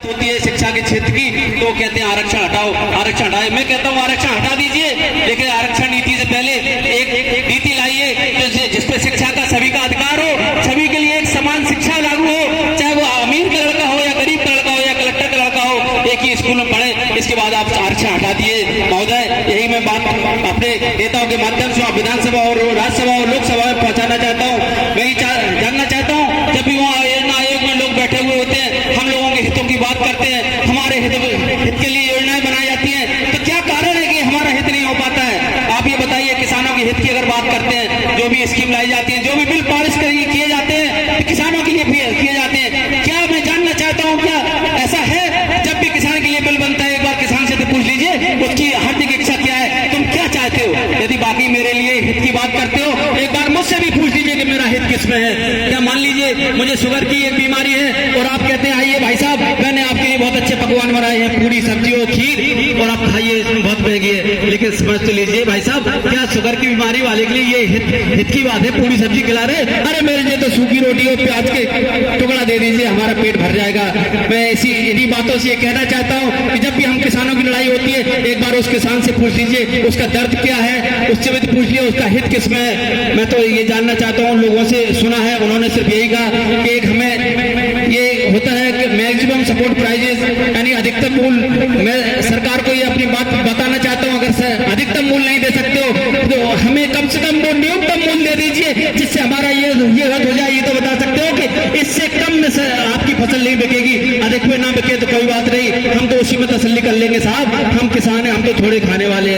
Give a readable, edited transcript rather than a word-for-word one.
होती है शिक्षा के क्षेत्र की, तो कहते हैं आरक्षण हटाओ, आरक्षण हटाए। मैं कहता हूँ आरक्षण हटा दीजिए, लेकिन आरक्षण नीति से पहले एक नीति लाइए जिसपे शिक्षा का सभी का अधिकार हो, सभी के लिए एक समान शिक्षा लागू हो, चाहे वो अमीर का लड़का हो या गरीब का लड़का हो या कलेक्टर का लड़का हो, एक ही स्कूल में पढ़े। इसके बाद आप आरक्षण हटा दिए महोदय। यही मैं बात अपने नेताओं के माध्यम से विधानसभा और राज्यसभा और लोकसभा में पहुंचाना चाहता हूँ। मैं जानना चाहता हूँ, जब भी वहाँ योजना आयोग में लोग बैठे हुए होते हैं, हम लोगों के हितों की बात करते हैं, हमारे हित के लिए योजनाएं बनाई जाती हैं, तो क्या कारण है कि हमारा हित नहीं हो पाता है? आप ये बताइए। किसानों के हित की अगर बात करते हैं, जो भी स्कीम लाई जाती है, जो भी बिल पारित किए जाते हैं, तो किसानों के लिए किए जाते हैं। क्या मैं जानना चाहता हूँ, क्या ऐसा है जब भी किसान के लिए बिल बनता है, एक बार किसान से तो पूछ लीजिए उसकी हार्दिक इच्छा क्या है, तुम क्या चाहते हो? यदि बाकी मेरे लिए हित की बात करते हो, एक बार मुझसे भी पूछ लीजिए कि मेरा हित किसमें है। क्या मान लीजिए मुझे शुगर की एक बीमारी है और आप कहते हैं आइए भाई साहब, मैंने आपके लिए बहुत अच्छे पकवान बनाए हैं, पूरी सब्जी और खीर, और आप खाइए, इसमें बहुत महंगी है, लेकिन समझ तो लीजिए भाई साहब, क्या शुगर की बीमारी वाले के लिए ये हित की बात है पूरी सब्जी खिला रहे? अरे मेरे लिए तो सूखी रोटी और प्याज के टुकड़ा दे दीजिए, हमारा पेट भर जाएगा। मैं इन्हीं बातों से ये कहना चाहता हूँ कि जब भी हम किसानों की लड़ाई होती है, एक बार उस किसान से पूछ लीजिए उसका दर्द क्या है, उससे भी पूछ लिया उसका हित किसमें है। मैं तो ये जानना चाहता हूँ, लोगों से सुना है, उन्होंने सिर्फ यही कहा कि एक हमें ये होता है कि मैक्सिमम सपोर्ट प्राइजेस, यानी अधिकतम मूल्य। मैं सरकार को ये अपनी बात बताना चाहता हूँ, अगर अधिकतम मूल्य नहीं दे सकते हो तो हमें कम से कम वो न्यूनतम मूल्य दे दीजिए, जिससे हमारा ये रद्द हो जाए। ये तो बता सकते हो कि इससे कम में से आपकी फसल नहीं बिकेगी, अधिक में ना बिके तो कोई बात नहीं, हम तो उसी में तसल्ली कर लेंगे साहब, हम किसान हैं, हम तो थोड़े खाने वाले हैं।